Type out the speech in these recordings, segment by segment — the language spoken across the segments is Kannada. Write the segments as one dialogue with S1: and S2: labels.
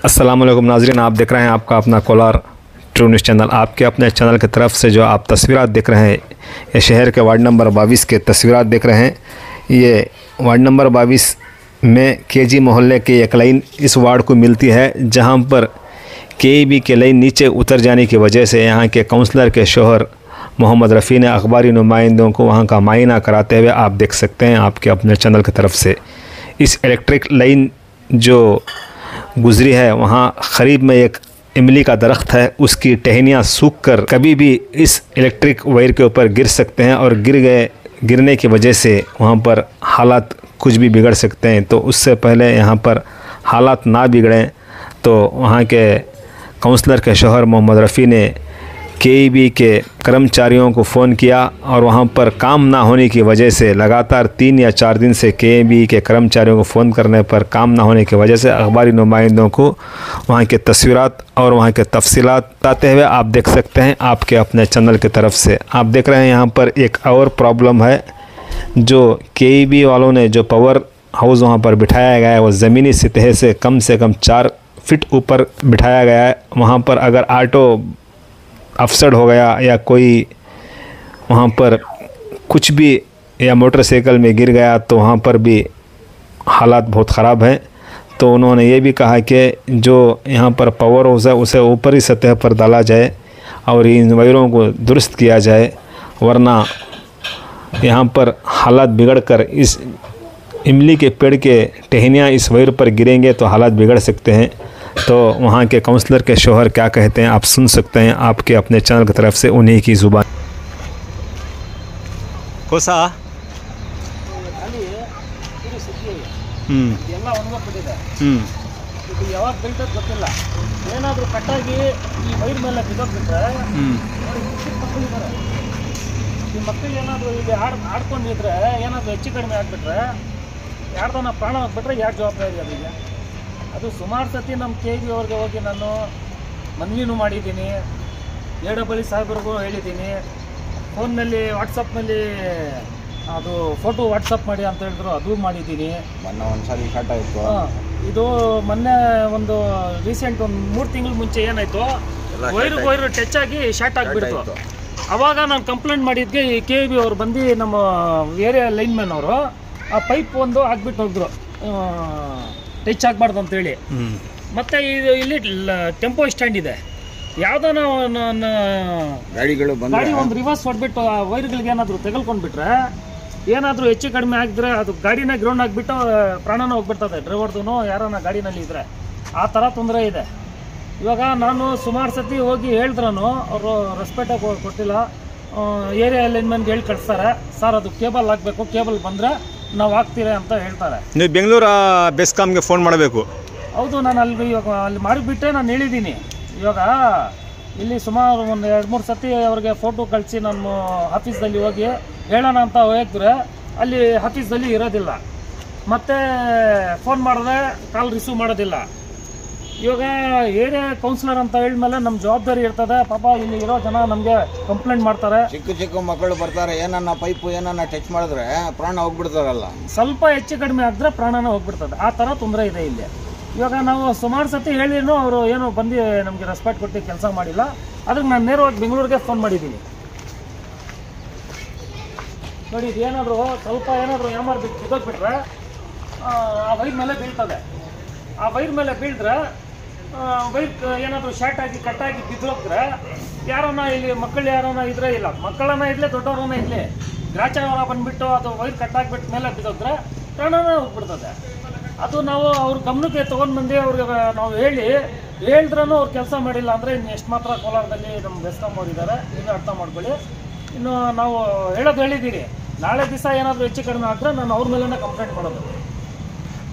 S1: अस्सलाम वालेकुम नाज़रीन, आप देख रहे हैं आपका अपना कोलार ट्रू न्यूज़ चैनल। आपके अपने चैनल की तरफ से जो आप तस्वीरात देख रहे हैं, ये शहर के वार्ड नंबर 22 के तस्वीरात देख रहे हैं। ये वार्ड नंबर 22 में केजी मोहल्ले की एक लाइन इस वार्ड को मिलती है, जहां पर केईबी के लाइन नीचे उतर जाने की वजह से यहाँ के काउंसलर के शोहर मोहम्मद रफ़ी ने अखबारी नुमाइंदों को वहाँ का मायना कराते हुए आप देख सकते हैं आपके अपने चैनल की तरफ से। इस इलेक्ट्रिक लाइन जो गुजरी है, वहाँ करीब में एक इमली का दरख्त है, उसकी टहनियाँ सूख कर कभी भी इस इलेक्ट्रिक वायर के ऊपर गिर सकते हैं और गिरने की वजह से वहाँ पर हालात कुछ भी बिगड़ सकते हैं। तो उससे पहले यहाँ पर हालात ना बिगड़ें तो वहाँ के काउंसलर के शोहर मोहम्मद रफ़ी ने केईबी के कर्मचारियों को फ़ोन किया और वहाँ पर काम ना होने की वजह से लगातार 3 या 4 दिन से केईबी के कर्मचारियों को फ़ोन करने पर काम ना होने की वजह से अखबारी नुमाइंदों को वहाँ के तस्वीरात और वहाँ के तफसीलात बताते हुए आप देख सकते हैं आपके अपने चैनल की तरफ से। आप देख रहे हैं यहाँ पर एक और प्रॉब्लम है, जो केईबी वालों ने जो पावर हाउस वहाँ पर बिठाया गया है वो ज़मीनी सतह से कम 4 फीट ऊपर बिठाया गया है। वहाँ पर अगर ऑटो अफसड हो गया या कोई वहाँ पर कुछ भी या मोटरसाइकिल में गिर गया तो वहाँ पर भी हालात बहुत ख़राब हैं। तो उन्होंने ये भी कहा कि जो यहाँ पर पावर हाउस है उसे ऊपरी सतह पर डाला जाए और इन वायरों को दुरुस्त किया जाए, वरना यहाँ पर हालात बिगड़ कर इस इमली के पेड़ के टहनियाँ इस वायर पर गिरेंगे तो हालात बिगड़ सकते हैं। तो वहाँ के काउंसलर के शोहर क्या कहते हैं आप सुन सकते हैं आपके अपने चैनल की तरफ से उन्हीं की ज़ुबान। कोसा
S2: ಎಲ್ಲ ಒಣಗೋಗ್ಬಿಟ್ಟಿದೆ. ಇದು ಯಾವಾಗ ಬೀಳ್ತದೆ ಗೊತ್ತಿಲ್ಲ. ಏನಾದರೂ ಕಟ್ಟಾಗಿ ಈ ವೈರ್ ಮೇಲೆ ಬಿದ್ದೋಗ್ಬಿಟ್ರೆ ಮಕ್ಕಳಿದ್ದಾರೆ, ಈ ಮಕ್ಕಳು ಏನಾದರೂ ಇಲ್ಲಿ ಆಡ್ಕೊಂಡಿದ್ರೆ ಏನಾದರೂ ಹೆಚ್ಚು ಕಡಿಮೆ ಆಗಿಬಿಟ್ರೆ ಯಾರ್ದನ್ನ ಪ್ರಾಣ ಹೋಗ್ಬಿಟ್ರೆ ಯಾರು ಜವಾಬ್ದಾರಿ ಅದಕ್ಕೆ? ಅದು ಸುಮಾರು ಸತಿ ನಮ್ಮ KBI ಅವ್ರಿಗೆ ಹೋಗಿ ನಾನು ಮನವಿನೂ ಮಾಡಿದ್ದೀನಿ, AWL ಸಾಹೇಬ್ರಿಗೂ ಹೇಳಿದ್ದೀನಿ, ಫೋನ್ನಲ್ಲಿ ವಾಟ್ಸಪ್ನಲ್ಲಿ ಅದು ಫೋಟೋ ವಾಟ್ಸಪ್ ಮಾಡಿ ಅಂತ ಹೇಳಿದ್ರು, ಅದು ಮಾಡಿದ್ದೀನಿ.
S3: ಮೊನ್ನೆ ಒಂದ್ಸರಿ ಕಟ್ ಆಯಿತು.
S2: ಇದು ಮೊನ್ನೆ ಒಂದು ರೀಸೆಂಟ್ ಒಂದು 3 ತಿಂಗಳ ಮುಂಚೆ ಏನಾಯಿತು, ವೈರ್ ಟಚ್ ಆಗಿ ಶಾರ್ಟ್ ಆಗಿಬಿಡ್ತು. ಅವಾಗ ನಾನು ಕಂಪ್ಲೇಂಟ್ ಮಾಡಿದ್ಗೆ ಈ KBI ಅವ್ರು ಬಂದು ನಮ್ಮ ಏರಿಯಾ ಲೈನ್ಮ್ಯಾನ್ ಅವರು ಆ ಪೈಪ್ ಒಂದು ಹಾಕ್ಬಿಟ್ಟು ಹೋದ್ರು, ಟಚ್ ಆಗಬಾರ್ದು ಅಂತೇಳಿ. ಮತ್ತು ಇದು ಇಲ್ಲಿ ಟೆಂಪೋ ಸ್ಟ್ಯಾಂಡ್ ಇದೆ, ಯಾವುದೋ ಗಾಡಿ ಒಂದು ರಿವರ್ಸ್ ಹೊಡ್ಬಿಟ್ಟು ಆ ವೈರ್ಗಳಿಗೆ ಏನಾದರೂ ತೆಗೆಲ್ಕೊಂಡ್ಬಿಟ್ರೆ ಏನಾದರೂ ಹೆಚ್ಚು ಕಡಿಮೆ ಆಗಿದ್ರೆ ಅದು ಗಾಡಿನ ಗ್ರೌಂಡ್ ಆಗಿಬಿಟ್ಟು ಪ್ರಾಣನ ಹೋಗ್ಬಿಡ್ತದೆ ಡ್ರೈವರ್ದು ಯಾರನ್ನ ಗಾಡಿನಲ್ಲಿ ಇದ್ದರೆ. ಆ ಥರ ತೊಂದರೆ ಇದೆ. ಇವಾಗ ನಾನು ಸುಮಾರು ಸತಿ ಹೋಗಿ ಹೇಳಿದ್ರೂ ಅವರು ರೆಸ್ಪೆಕ್ಟಾಗಿ ಕೊಟ್ಟಿಲ್ಲ. ಏರಿಯಾ ಲೈನ್ಮನ್ಗೆ ಹೇಳಿ ಕಳಿಸ್ತಾರೆ, ಸರ್ ಅದು ಕೇಬಲ್ ಹಾಕಬೇಕು, ಕೇಬಲ್ ಬಂದರೆ ನಾವು ಹಾಕ್ತೀರಿ ಅಂತ ಹೇಳ್ತಾರೆ.
S1: ನೀವು ಬೆಂಗಳೂರು ಬೆಸ್ಕಾಮ್ಗೆ ಫೋನ್ ಮಾಡಬೇಕು.
S2: ಹೌದು, ನಾನು ಅಲ್ಲಿ ಮಾಡಿಬಿಟ್ಟೆ ನಾನು ಹೇಳಿದ್ದೀನಿ. ಇವಾಗ ಇಲ್ಲಿ ಸುಮಾರು ಒಂದು 2-3 ಸತಿ ಅವ್ರಿಗೆ ಫೋಟೋ ಕಳಿಸಿ ನಮ್ಮ ಆಫೀಸ್ದಲ್ಲಿ ಹೋಗಿ ಹೇಳೋಣ ಅಂತ ಹೋಗಿದ್ರೆ ಅಲ್ಲಿ ಆಫೀಸ್ದಲ್ಲಿ ಇರೋದಿಲ್ಲ, ಮತ್ತು ಫೋನ್ ಮಾಡಿದ್ರೆ ಕಾಲ್ ರಿಸೀವ್ ಮಾಡೋದಿಲ್ಲ. ಇವಾಗ ಏರಿಯಾ ಕೌನ್ಸಿಲರ್ ಅಂತ ಹೇಳಿದ್ಮೇಲೆ ನಮ್ಮ ಜವಾಬ್ದಾರಿ ಇರ್ತದೆ. ಪಾಪ ಇಲ್ಲಿ ಇರೋ ಜನ ನಮಗೆ ಕಂಪ್ಲೇಂಟ್ ಮಾಡ್ತಾರೆ.
S3: ಚಿಕ್ಕ ಮಕ್ಕಳು ಬರ್ತಾರೆ, ಏನನ್ನ ಪೈಪು ಏನನ್ನ ಟಚ್ ಮಾಡಿದ್ರೆ ಪ್ರಾಣ ಹೋಗ್ಬಿಡ್ತಾರಲ್ಲ.
S2: ಸ್ವಲ್ಪ ಹೆಚ್ಚು ಕಡಿಮೆ ಆಗಿದ್ರೆ ಪ್ರಾಣನ ಹೋಗ್ಬಿಡ್ತದೆ. ಆ ಥರ ತೊಂದರೆ ಇದೆ ಇಲ್ಲಿ. ಇವಾಗ ನಾವು ಸುಮಾರು ಸತಿ ಹೇಳಿನೂ ಅವರು ಏನೋ ಬಂದು ನಮಗೆ ರೆಸ್ಪೆಕ್ಟ್ ಕೊಟ್ಟು ಕೆಲಸ ಮಾಡಿಲ್ಲ. ಅದಕ್ಕೆ ನಾನು ನೇರವಾಗಿ ಬೆಂಗಳೂರಿಗೆ ಫೋನ್ ಮಾಡಿದ್ದೀನಿ. ನೋಡಿ, ಇದು ಏನಾದರೂ ಸ್ವಲ್ಪ ಏನಾದರೂ ಯಾಮಾರು ಬಿದ್ದೋಗ್ಬಿಟ್ರೆ ಆ ವೈರ್ ಮೇಲೆ ಬೀಳ್ತದೆ. ಆ ವೈರ್ ಮೇಲೆ ಬೀಳಿದ್ರೆ ವೈರ್ ಏನಾದರೂ ಶಾರ್ಟ್ ಆಗಿ ಕಟ್ಟಾಗಿ ಬಿದ್ದೋಗ್ರೆ ಯಾರನ್ನ ಇಲ್ಲಿ ಮಕ್ಕಳು ಯಾರನ್ನ ಇದ್ರೆ ಇಲ್ಲ, ಮಕ್ಕಳನ್ನ ಇರಲಿ ದೊಡ್ಡವ್ರನ್ನ ಇರಲಿ, ಗ್ರಾಚಾರ ಬಂದುಬಿಟ್ಟು ಅದು ವೈರ್ ಕಟ್ಟಾಗಿಬಿಟ್ಟು ಮೇಲೆ ಬಿದ್ದೋಗ್ರೆ ಪ್ರಾಣನ ಹೋಗ್ಬಿಡ್ತದೆ. ಅದು ನಾವು ಅವ್ರ ಗಮನಕ್ಕೆ ತೊಗೊಂಡು ಬಂದು ಅವ್ರಿಗೆ ನಾವು ಹೇಳಿದ್ರೂ ಅವ್ರು ಕೆಲಸ ಮಾಡಿಲ್ಲ ಅಂದರೆ ಇನ್ನು ಎಷ್ಟು ಮಾತ್ರ ಕೋಲಾರದಲ್ಲಿ ನಮ್ಮ ಬೆಸ್ಕಾಂ ಅವ್ರು ಇದ್ದಾರೆ, ನೀವೇ ಅರ್ಥ ಮಾಡ್ಕೊಳ್ಳಿ. ಇನ್ನು ನಾವು ಹೇಳಿದ್ದೀರಿ, ನಾಳೆ ದಿವಸ ಏನಾದರೂ ಹೆಚ್ಚು ಕಡಿಮೆ ಆದರೆ ನಾನು ಅವ್ರ ಮೇಲೇ ಕಂಪ್ಲೇಂಟ್ ಮಾಡೋದು.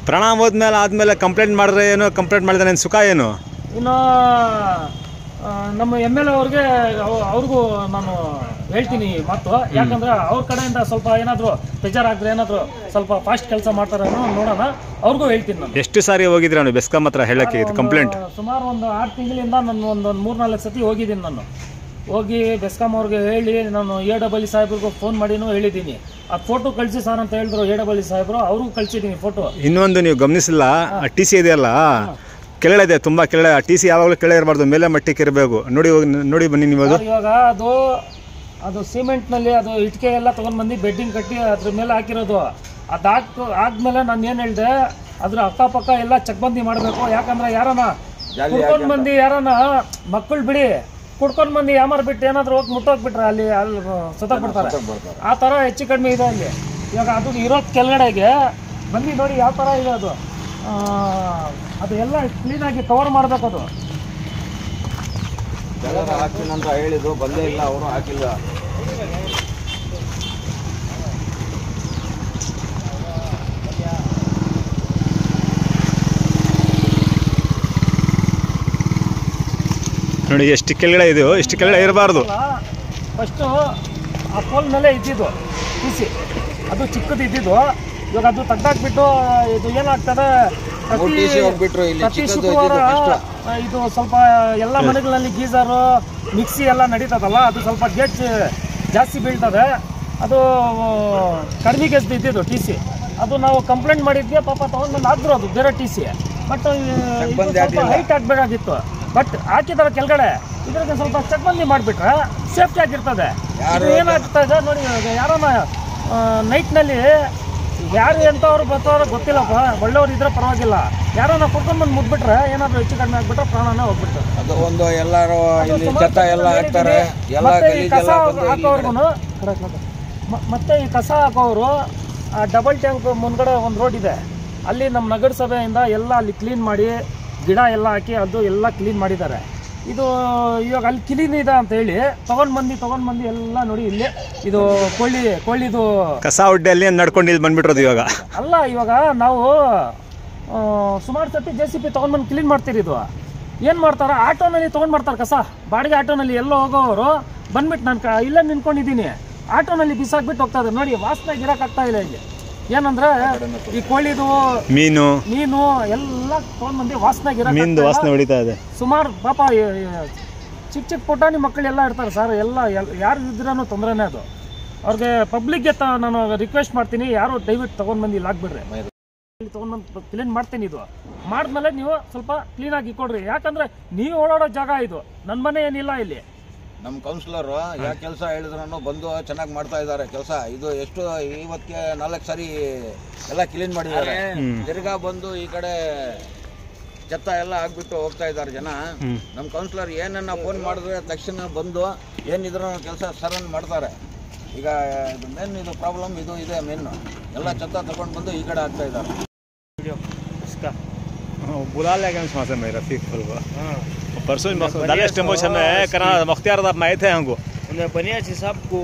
S1: ಪ್ರಾಣ ಹೋದ್ಮೇಲೆ ಆದಮೇಲೆ ಕಂಪ್ಲೇಂಟ್ ಮಾಡಿದ್ರೆ ಏನು, ಕಂಪ್ಲೇಂಟ್ ಮಾಡಿದ್ರೆ ಏನು ಸುಖ ಏನು?
S2: ಇನ್ನು ನಮ್ಮ MLA ಅವ್ರಿಗೆ ಅವ್ರಿಗೂ ನಾನು ಹೇಳ್ತೀನಿ ಮಾತು. ಯಾಕಂದರೆ ಅವ್ರ ಕಡೆಯಿಂದ ಸ್ವಲ್ಪ ಏನಾದರೂ ಬೇಜಾರಾದರೆ ಏನಾದರೂ ಸ್ವಲ್ಪ ಫಾಸ್ಟ್ ಕೆಲಸ ಮಾಡ್ತಾರೆ ನೋಡೋಣ, ಅವ್ರಿಗೂ ಹೇಳ್ತೀನಿ ನಾನು.
S1: ಎಷ್ಟು ಸಾರಿ ಹೋಗಿದ್ರೆ ನಾನು ಬೆಸ್ಕಾಂ ಹತ್ರ ಹೇಳಕ್ಕೆ ಕಂಪ್ಲೇಂಟ್?
S2: ಸುಮಾರು ಒಂದು 6 ತಿಂಗಳಿಂದ ನಾನು ಒಂದು 3-4 ಸತಿ ಹೋಗಿದ್ದೀನಿ. ನಾನು ಹೋಗಿ ಬೆಸ್ಕಾಂ ಅವ್ರಿಗೆ ಹೇಳಿ ನಾನು AWL ಸಾಹೇಬ್ರಿಗೂ ಫೋನ್ ಮಾಡಿನೂ ಹೇಳಿದ್ದೀನಿ. ಆ ಫೋಟೋ ಕಳಿಸಿ ಸರ್ ಅಂತ ಹೇಳಿದ್ರು AWL ಸಾಹೇಬ್ರು, ಅವ್ರಿಗೂ ಕಳಿಸಿದ್ದೀನಿ ಫೋಟೋ.
S1: ಇನ್ನೊಂದು ನೀವು ಗಮನಿಸಿಲ್ಲ, TC ಇದೆಯಲ್ಲ ಕೆಳಗಡೆ ಇದೆ, ತುಂಬ ಕೆಳಗಡೆ. ಟಿ ಸಿ ಯಾವಾಗಲೂ ಕೆಳಗೆ ಇರಬಾರ್ದು, ಮೇಲೆ ಮಟ್ಟಕ್ಕೆ ಇರಬೇಕು. ನೋಡಿ ಬನ್ನಿ ನೀವು ಅದು.
S2: ಸರ್, ಇವಾಗ ಅದು ಸಿಮೆಂಟ್ನಲ್ಲಿ ಅದು ಇಟ್ಟಿಗೆ ಎಲ್ಲ ತೊಗೊಂಡು ಬಂದು ಬೆಡ್ಡಿಂಗ್ ಕಟ್ಟಿ ಅದ್ರ ಮೇಲೆ ಹಾಕಿರೋದು. ಅದು ಆದ್ಮೇಲೆ ನಾನು ಏನು ಹೇಳಿದೆ, ಅದ್ರ ಅಕ್ಕಪಕ್ಕ ಎಲ್ಲ ಚಕ್ಬಂದಿ ಮಾಡಬೇಕು. ಯಾಕಂದ್ರೆ ಯಾರನ ಕುಡ್ಕೊಂಡು ಬಂದು ಯಾರನ ಮಕ್ಕಳು ಬಿಡಿ ಕುಡ್ಕೊಂಡು ಬಂದು ಯಾಮಾರ್ ಬಿಟ್ಟು ಏನಾದ್ರು ಹೋಗಿ ಮುಟ್ಟೋಗ್ಬಿಟ್ರೆ ಅಲ್ಲಿ ಸತ್ತೋಗ್ಬಿಡ್ತಾರೆ. ಆ ಥರ ಹೆಚ್ಚು ಕಡಿಮೆ ಇದೆ ಅಲ್ಲಿ. ಇವಾಗ ಅದು ಇರೋದು ಕೆಳಗಡೆಗೆ ಬಂದು ನೋಡಿ ಯಾವ ಥರ ಇದೆ ಅದು. ಅದು ಎಲ್ಲ ಕ್ಲೀನಾಗಿ ಕವರ್ ಮಾಡಬೇಕು. ಅದು
S3: ಹಾಕ್ತೀನಿ ಅಂತ ಹೇಳಿದ್ರು, ಬಂದೇ ಇಲ್ಲ, ಅವರು ಹಾಕಿಲ್ಲ.
S1: ನೋಡಿ ಎಷ್ಟು ಕೆಳಗಡೆ ಇದೆಯೋ, ಇಷ್ಟು ಕೆಳಗಡೆ ಇರಬಾರ್ದು.
S2: ಫಸ್ಟು ಆ ಪೋಲ್ ಮೇಲೆ ಇದ್ದಿದ್ದು ಟಿಸಿ, ಅದು ಚಿಕ್ಕದು ಇದ್ದಿದ್ದು. ಇವಾಗ ಅದು ತೆಗ್ದಾಕ್ಬಿಟ್ಟು ಇದು ಏನಾಗ್ತದೆ, ಪ್ರತಿ ಶುಕ್ರವಾರ ಇದು ಸ್ವಲ್ಪ ಎಲ್ಲ ಮನೆಗಳಲ್ಲಿ ಗೀಸರು ಮಿಕ್ಸಿ ಎಲ್ಲ ನಡೀತದಲ್ಲ, ಅದು ಸ್ವಲ್ಪ ಗೇಜ್ ಜಾಸ್ತಿ ಬೀಳ್ತದೆ. ಅದು ಕಡಿಮೆ ಗೇಜ್ ಇದ್ದಿದ್ದು ಟಿ ಸಿ. ಅದು ನಾವು ಕಂಪ್ಲೇಂಟ್ ಮಾಡಿದ್ವಿ, ಪಾಪ ತೊಗೊಂಡ್ಬಂದು ಹಾಕಿದ್ರು ಅದು ಬೇರೆ ಟಿ ಸಿ. ಬಟ್ ಸ್ವಲ್ಪ ಹೈಟ್ ಆಗಬೇಕಾಗಿತ್ತು. ಬಟ್ ಹಾಕಿದಾರೆ ಕೆಳಗಡೆ. ಇದ್ರಿಗೆ ಸ್ವಲ್ಪ ಚಕ್ಬಂದಿ ಮಾಡಿಬಿಟ್ರೆ ಸೇಫ್ಟಿ ಆಗಿರ್ತದೆ. ಇದು ಏನಾಗ್ತದೆ ನೋಡಿ, ಯಾರನ್ನ ನೈಟ್ನಲ್ಲಿ ಯಾರು ಎಂಥವ್ರು ಬರ್ತಾರೋ ಗೊತ್ತಿಲ್ಲಪ್ಪ, ಒಳ್ಳೆಯವ್ರು ಇದ್ರೆ ಪರವಾಗಿಲ್ಲ. ಯಾರನ್ನ ಕುಡ್ಕೊಂಡ್ಬಂದು ಮುದ್ಬಿಟ್ರೆ ಏನಾದರೂ ಹೆಚ್ಚು ಕಡಿಮೆ ಆಗ್ಬಿಟ್ರೆ ಪ್ರಾಣನ ಹೋಗ್ಬಿಡ್ತಾರೆ.
S3: ಅದು ಒಂದು ಎಲ್ಲರೂ ಚೆತ್ತ ಎಲ್ಲ ಹಾಕ್ತಾರೆ,
S2: ಕಸ ಹಾಕೋರ್ಗು ಮತ್ತೆ ಈ ಕಸ ಹಾಕೋರು ಡಬಲ್ ಟ್ಯಾಂಕ್ ಮುಂದ್ಗಡೆ ಒಂದು ರೋಡ್ ಇದೆ, ಅಲ್ಲಿ ನಮ್ಮ ನಗರಸಭೆಯಿಂದ ಎಲ್ಲ ಅಲ್ಲಿ ಕ್ಲೀನ್ ಮಾಡಿ ಗಿಡ ಎಲ್ಲ ಹಾಕಿ ಅದು ಎಲ್ಲ ಕ್ಲೀನ್ ಮಾಡಿದ್ದಾರೆ. ಇದು ಇವಾಗ ಅಲ್ಲಿ ಕ್ಲೀನ್ ಇದೆ ಅಂತ ಹೇಳಿ ತೊಗೊಂಡು ಬಂದು ಎಲ್ಲ ನೋಡಿ ಇಲ್ಲಿ ಇದು ಕೋಳಿದು
S1: ಕಸ ಹೊಡ್ಡೆ ಅಲ್ಲಿ ನಡ್ಕೊಂಡು ಇಲ್ಲಿ ಬಂದ್ಬಿಟ್ರೋದು. ಇವಾಗ
S2: ಅಲ್ಲ, ಇವಾಗ ನಾವು ಸುಮಾರು ಸತಿ JCB ತೊಗೊಂಡ್ಬಂದು ಕ್ಲೀನ್ ಮಾಡ್ತೀರಿ. ಇದು ಏನು ಮಾಡ್ತಾರೆ, ಆಟೋನಲ್ಲಿ ತೊಗೊಂಡು ಮಾಡ್ತಾರೆ ಕಸ. ಬಾಡಿಗೆ ಆಟೋನಲ್ಲಿ ಎಲ್ಲೋ ಹೋಗೋರು ಬಂದ್ಬಿಟ್ಟು ನಾನು ಇಲ್ಲೇ ನಿಂತ್ಕೊಂಡಿದ್ದೀನಿ, ಆಟೋನಲ್ಲಿ ಬಿಸಾಕ್ಬಿಟ್ಟು ಹೋಗ್ತಾ ಇದ್ದಾರೆ. ನೋಡಿ ವಾಸನೆ ಗಿಡಕ್ಕಾಗ್ತಾ ಇಲ್ಲ ಇಲ್ಲಿ. ಏನಂದ್ರೆ ಈ ಕೋಳಿದು ಮೀನು ಎಲ್ಲ ತೊಗೊಂಡ್ಬಂದು ವಾಸನೆ
S1: ಹೊಡಿತಾ ಇದೆ.
S2: ಸುಮಾರು ಪಾಪ ಚಿಕ್ಕ ಪುಟಾಣಿ ಮಕ್ಕಳೆಲ್ಲ ಇರ್ತಾರೆ ಸರ್. ಎಲ್ಲ ಯಾರು ಇದ್ರೂ ತೊಂದರೆನೇ ಅದು. ಅವ್ರಿಗೆ ಪಬ್ಲಿಕ್ಗೆ ನಾನು ರಿಕ್ವೆಸ್ಟ್ ಮಾಡ್ತೀನಿ, ಯಾರು ದಯವಿಟ್ಟು ತೊಗೊಂಡ್ಬಂದು ಇಲ್ಲಿ ಹಾಕ್ಬಿಡ್ರಿ. ತೊಗೊಂಡ್ಬಂದು ಕ್ಲೀನ್ ಮಾಡ್ತೀನಿ. ಇದು ಮಾಡಿದ್ಮೇಲೆ ನೀವು ಸ್ವಲ್ಪ ಕ್ಲೀನಾಗಿ ಇಕ್ಕೊಡ್ರಿ. ಯಾಕಂದ್ರೆ ನೀವು ಓಡಾಡೋ ಜಾಗ ಇದು, ನನ್ನ ಮನೆ ಏನಿಲ್ಲ ಇಲ್ಲಿ.
S3: ನಮ್ಮ ಕೌನ್ಸಿಲರ್ ಯಾವ ಕೆಲಸ ಹೇಳಿದ್ರು ಬಂದು ಚೆನ್ನಾಗಿ ಮಾಡ್ತಾ ಇದ್ದಾರೆ ಕೆಲಸ. ಇದು ಎಷ್ಟು ಇವತ್ತಿಗೆ 4 ಸಾರಿ ಎಲ್ಲ ಕ್ಲೀನ್ ಮಾಡಿದ್ದಾರೆ. ತಿರ್ಗಾ ಬಂದು ಈ ಕಡೆ ಚೆತ್ತ ಎಲ್ಲ ಹಾಕ್ಬಿಟ್ಟು ಹೋಗ್ತಾ ಇದ್ದಾರೆ ಜನ. ನಮ್ಮ ಕೌನ್ಸಿಲರ್ ಏನನ್ನ ಫೋನ್ ಮಾಡಿದ್ರೆ ತಕ್ಷಣ ಬಂದು ಏನಿದ್ರು ಕೆಲಸ ಸರನ್ ಮಾಡ್ತಾರೆ. ಈಗ ಇದು ಮೇನ್ ಇದು ಪ್ರಾಬ್ಲಮ್ ಇದು ಇದೆ ಮೇನ್. ಎಲ್ಲ ಚೆತ್ತ ತಗೊಂಡು ಬಂದು ಈ ಕಡೆ ಹಾಕ್ತಾ ಇದ್ದಾರೆ.
S1: बुला लेगा वहाँ मेरा रफीक परसों दालेश टेम्पोशन में करना मुख्तियार साहब में आए थे हमको.
S4: उन्हें बनिया साहब को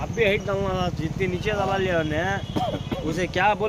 S4: अब भी हाइट डालना, जितनी नीचे डाला लिया उन्हें, उसे क्या बोल